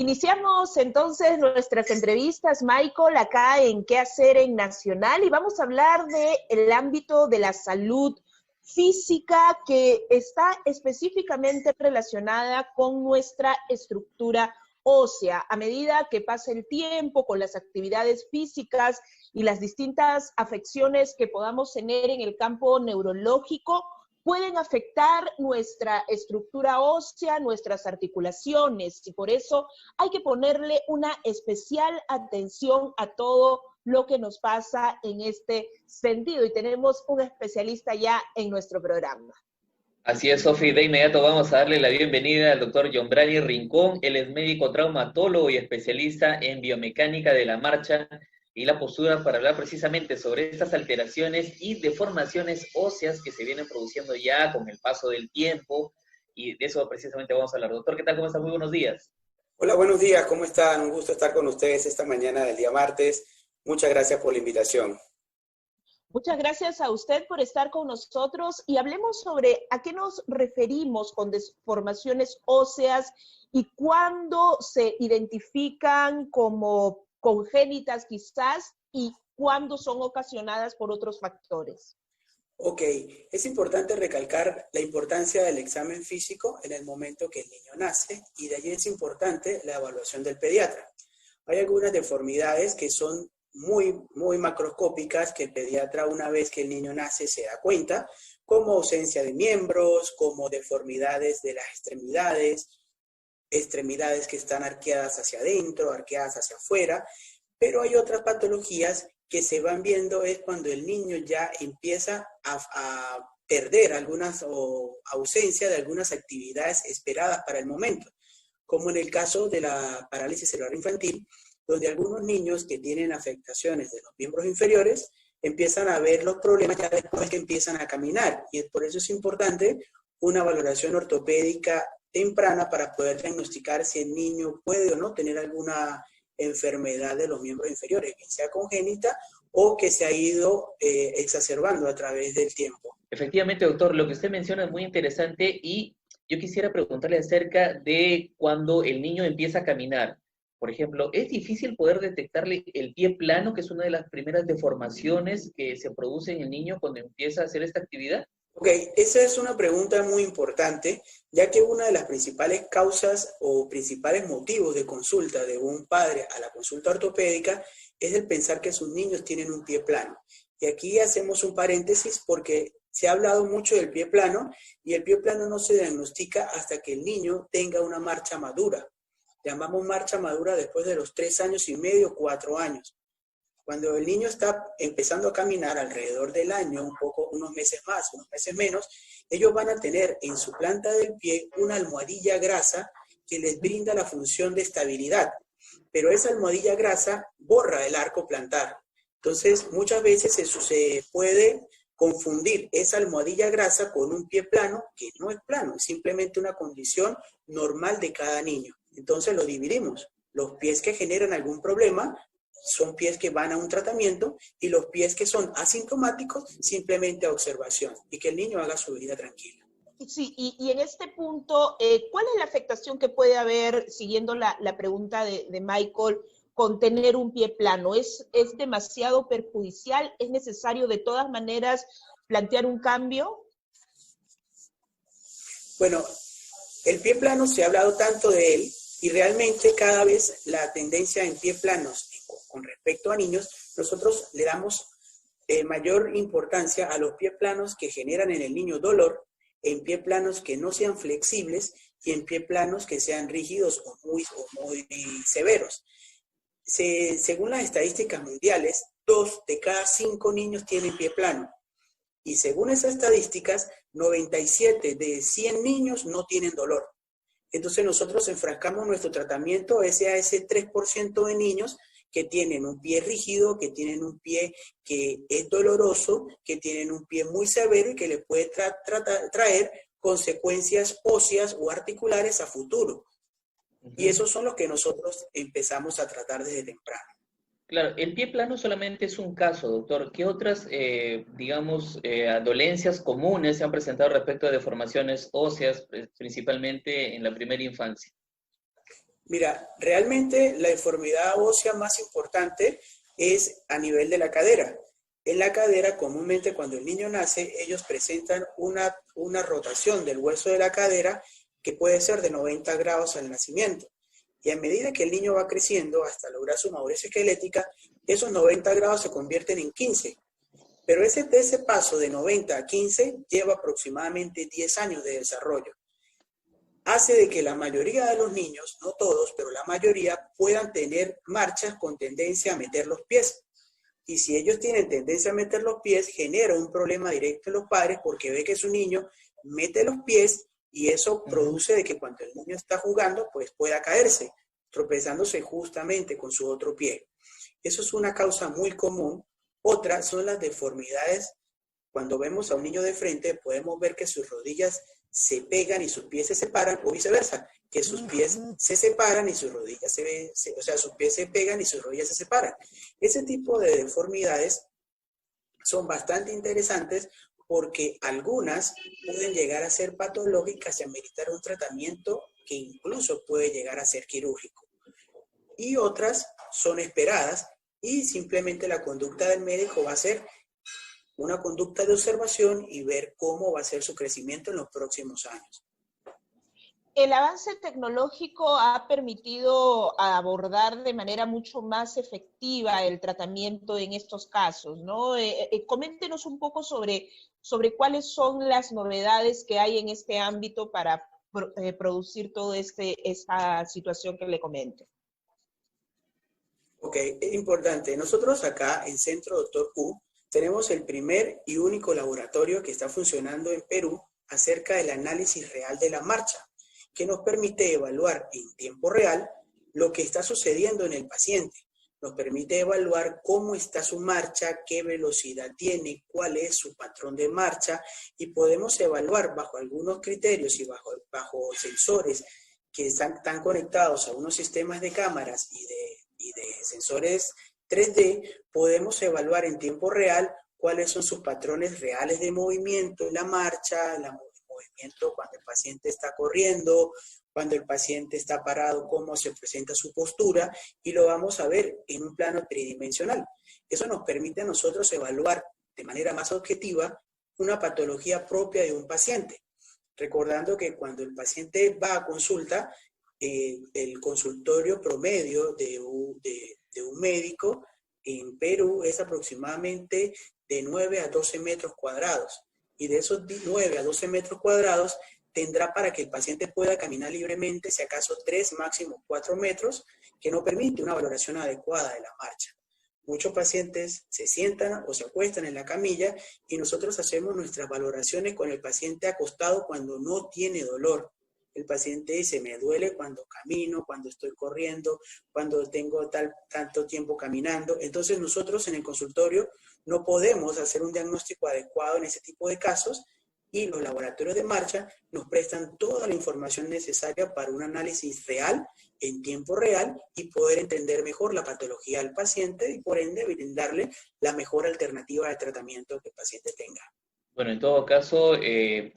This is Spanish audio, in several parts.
Iniciamos entonces nuestras entrevistas, Michael, acá en ¿Qué hacer en Nacional? Y vamos a hablar del ámbito de la salud física que está específicamente relacionada con nuestra estructura ósea. A medida que pasa el tiempo con las actividades físicas y las distintas afecciones que podamos tener en el campo neurológico, pueden afectar nuestra estructura ósea, nuestras articulaciones, y por eso hay que ponerle una especial atención a todo lo que nos pasa en este sentido. Y tenemos un especialista ya en nuestro programa. Así es, Sofi. De inmediato vamos a darle la bienvenida al doctor Yombrani Rincón. Él es médico traumatólogo y especialista en biomecánica de la marcha y la postura para hablar precisamente sobre estas alteraciones y deformaciones óseas que se vienen produciendo ya con el paso del tiempo, y de eso precisamente vamos a hablar. Doctor, ¿qué tal? ¿Cómo está? Muy buenos días. Hola, buenos días. ¿Cómo están? Un gusto estar con ustedes esta mañana del día martes. Muchas gracias por la invitación. Muchas gracias a usted por estar con nosotros y hablemos sobre a qué nos referimos con deformaciones óseas y cuándo se identifican como congénitas quizás y cuándo son ocasionadas por otros factores. Ok, es importante recalcar la importancia del examen físico en el momento que el niño nace, y de allí es importante la evaluación del pediatra. Hay algunas deformidades que son muy macroscópicas que el pediatra, una vez que el niño nace, se da cuenta, como ausencia de miembros, como deformidades de las extremidades que están arqueadas hacia adentro, arqueadas hacia afuera, pero hay otras patologías que se van viendo es cuando el niño ya empieza a perder algunas o ausencia de algunas actividades esperadas para el momento, como en el caso de la parálisis cerebral infantil, donde algunos niños que tienen afectaciones de los miembros inferiores empiezan a ver los problemas ya después que empiezan a caminar, y por eso es importante una valoración ortopédica temprana para poder diagnosticar si el niño puede o no tener alguna enfermedad de los miembros inferiores, que sea congénita o que se ha ido exacerbando a través del tiempo. Efectivamente, doctor, lo que usted menciona es muy interesante, y yo quisiera preguntarle acerca de cuando el niño empieza a caminar. Por ejemplo, ¿es difícil poder detectarle el pie plano, que es una de las primeras deformaciones que se produce en el niño cuando empieza a hacer esta actividad? Ok, esa es una pregunta muy importante, ya que una de las principales causas o principales motivos de consulta de un padre a la consulta ortopédica es el pensar que sus niños tienen un pie plano. Y aquí hacemos un paréntesis porque se ha hablado mucho del pie plano, y el pie plano no se diagnostica hasta que el niño tenga una marcha madura. Llamamos marcha madura después de los 3 años y medio, 4 años. Cuando el niño está empezando a caminar alrededor del año, unos meses más, unos meses menos, ellos van a tener en su planta del pie una almohadilla grasa que les brinda la función de estabilidad. Pero esa almohadilla grasa borra el arco plantar. Entonces, muchas veces se puede confundir esa almohadilla grasa con un pie plano, que no es plano, es simplemente una condición normal de cada niño. Entonces lo dividimos. Los pies que generan algún problema son pies que van a un tratamiento, y los pies que son asintomáticos simplemente a observación, y que el niño haga su vida tranquila. Sí, y en este punto, ¿cuál es la afectación que puede haber, siguiendo la pregunta de Michael, con tener un pie plano? ¿Es demasiado perjudicial? ¿Es necesario de todas maneras plantear un cambio? Bueno, el pie plano se ha hablado tanto de él, y realmente cada vez la tendencia en pie planos con respecto a niños, nosotros le damos mayor importancia a los pies planos que generan en el niño dolor, en pie planos que no sean flexibles y en pie planos que sean rígidos o muy severos. Según las estadísticas mundiales, 2 de cada 5 niños tienen pie plano. Y según esas estadísticas, 97 de 100 niños no tienen dolor. Entonces nosotros enfrascamos nuestro tratamiento a ese 3% de niños que tienen un pie rígido, que tienen un pie que es doloroso, que tienen un pie muy severo y que le puede traer consecuencias óseas o articulares a futuro. Y esos son los que nosotros empezamos a tratar desde temprano. Claro, el pie plano solamente es un caso, doctor. ¿Qué otras, dolencias comunes se han presentado respecto a deformaciones óseas, principalmente en la primera infancia? Mira, realmente la deformidad ósea más importante es a nivel de la cadera. En la cadera, comúnmente cuando el niño nace, ellos presentan una rotación del hueso de la cadera que puede ser de 90 grados al nacimiento. Y a medida que el niño va creciendo hasta lograr su madurez esquelética, esos 90 grados se convierten en 15. Pero ese paso de 90 a 15 lleva aproximadamente 10 años de desarrollo. Hace de que la mayoría de los niños, no todos, pero la mayoría, puedan tener marchas con tendencia a meter los pies. Y si ellos tienen tendencia a meter los pies, genera un problema directo en los padres porque ve que su niño mete los pies y eso produce de que cuando el niño está jugando, pues pueda caerse, tropezándose justamente con su otro pie. Eso es una causa muy común. Otra son las deformidades. Cuando vemos a un niño de frente, podemos ver que sus rodillas se pegan y sus pies se separan, o viceversa, que sus pies se separan y sus rodillas sus pies se pegan y sus rodillas se separan. Ese tipo de deformidades son bastante interesantes porque algunas pueden llegar a ser patológicas y ameritar un tratamiento que incluso puede llegar a ser quirúrgico. Y otras son esperadas y simplemente la conducta del médico va a ser una conducta de observación y ver cómo va a ser su crecimiento en los próximos años. El avance tecnológico ha permitido abordar de manera mucho más efectiva el tratamiento en estos casos, ¿no? Coméntenos un poco sobre cuáles son las novedades que hay en este ámbito para producir toda esta situación que le comento. Ok, es importante. Nosotros acá en Centro Dr. Q tenemos el primer y único laboratorio que está funcionando en Perú acerca del análisis real de la marcha, que nos permite evaluar en tiempo real lo que está sucediendo en el paciente. Nos permite evaluar cómo está su marcha, qué velocidad tiene, cuál es su patrón de marcha, y podemos evaluar bajo algunos criterios y bajo sensores que están conectados a unos sistemas de cámaras y de sensores 3D, podemos evaluar en tiempo real cuáles son sus patrones reales de movimiento, la marcha, el movimiento cuando el paciente está corriendo, cuando el paciente está parado, cómo se presenta su postura, y lo vamos a ver en un plano tridimensional. Eso nos permite a nosotros evaluar de manera más objetiva una patología propia de un paciente. Recordando que cuando el paciente va a consulta, el consultorio promedio de un médico en Perú es aproximadamente de 9 a 12 metros cuadrados. Y de esos 9 a 12 metros cuadrados tendrá para que el paciente pueda caminar libremente, si acaso 3, máximo 4 metros, que no permite una valoración adecuada de la marcha. Muchos pacientes se sientan o se acuestan en la camilla y nosotros hacemos nuestras valoraciones con el paciente acostado cuando no tiene dolor. El paciente dice, me duele cuando camino, cuando estoy corriendo, cuando tengo tanto tiempo caminando. Entonces nosotros en el consultorio no podemos hacer un diagnóstico adecuado en ese tipo de casos y los laboratorios de marcha nos prestan toda la información necesaria para un análisis real, en tiempo real, y poder entender mejor la patología del paciente y por ende brindarle la mejor alternativa de tratamiento que el paciente tenga. Bueno, en todo caso,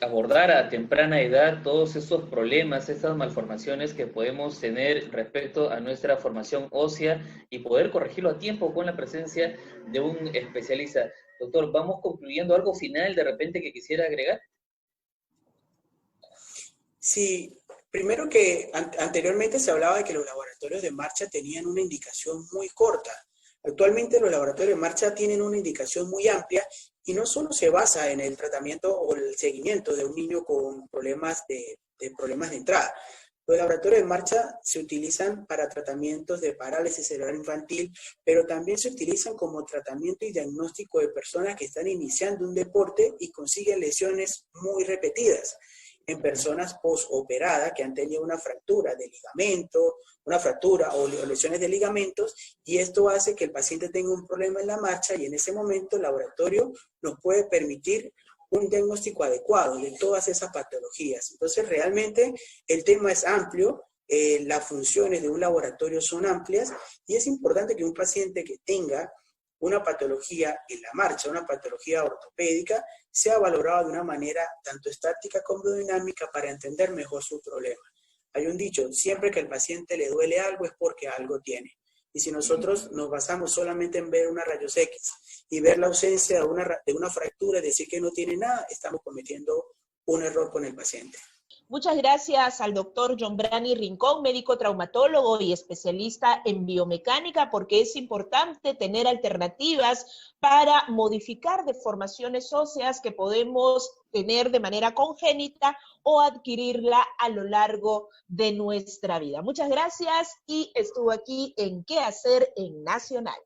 abordar a temprana edad todos estos problemas, estas malformaciones que podemos tener respecto a nuestra formación ósea y poder corregirlo a tiempo con la presencia de un especialista. Doctor, vamos concluyendo. ¿Algo final de repente que quisiera agregar? Sí, primero que anteriormente se hablaba de que los laboratorios de marcha tenían una indicación muy corta. Actualmente los laboratorios de marcha tienen una indicación muy amplia y no solo se basa en el tratamiento o el seguimiento de un niño con problemas de entrada. Los laboratorios de marcha se utilizan para tratamientos de parálisis cerebral infantil, pero también se utilizan como tratamiento y diagnóstico de personas que están iniciando un deporte y consiguen lesiones muy repetidas. En personas posoperadas que han tenido una fractura de ligamento, una fractura o lesiones de ligamentos, y esto hace que el paciente tenga un problema en la marcha y en ese momento el laboratorio nos puede permitir un diagnóstico adecuado de todas esas patologías. Entonces realmente el tema es amplio, las funciones de un laboratorio son amplias y es importante que un paciente que tenga una patología en la marcha, una patología ortopédica, sea valorado de una manera tanto estática como dinámica para entender mejor su problema. Hay un dicho, siempre que al paciente le duele algo es porque algo tiene. Y si nosotros nos basamos solamente en ver una rayos X y ver la ausencia de una fractura, decir que no tiene nada, estamos cometiendo un error con el paciente. Muchas gracias al doctor Yombrani Rincón, médico traumatólogo y especialista en biomecánica, porque es importante tener alternativas para modificar deformaciones óseas que podemos tener de manera congénita o adquirirla a lo largo de nuestra vida. Muchas gracias y estuvo aquí en ¿Qué hacer en Nacional?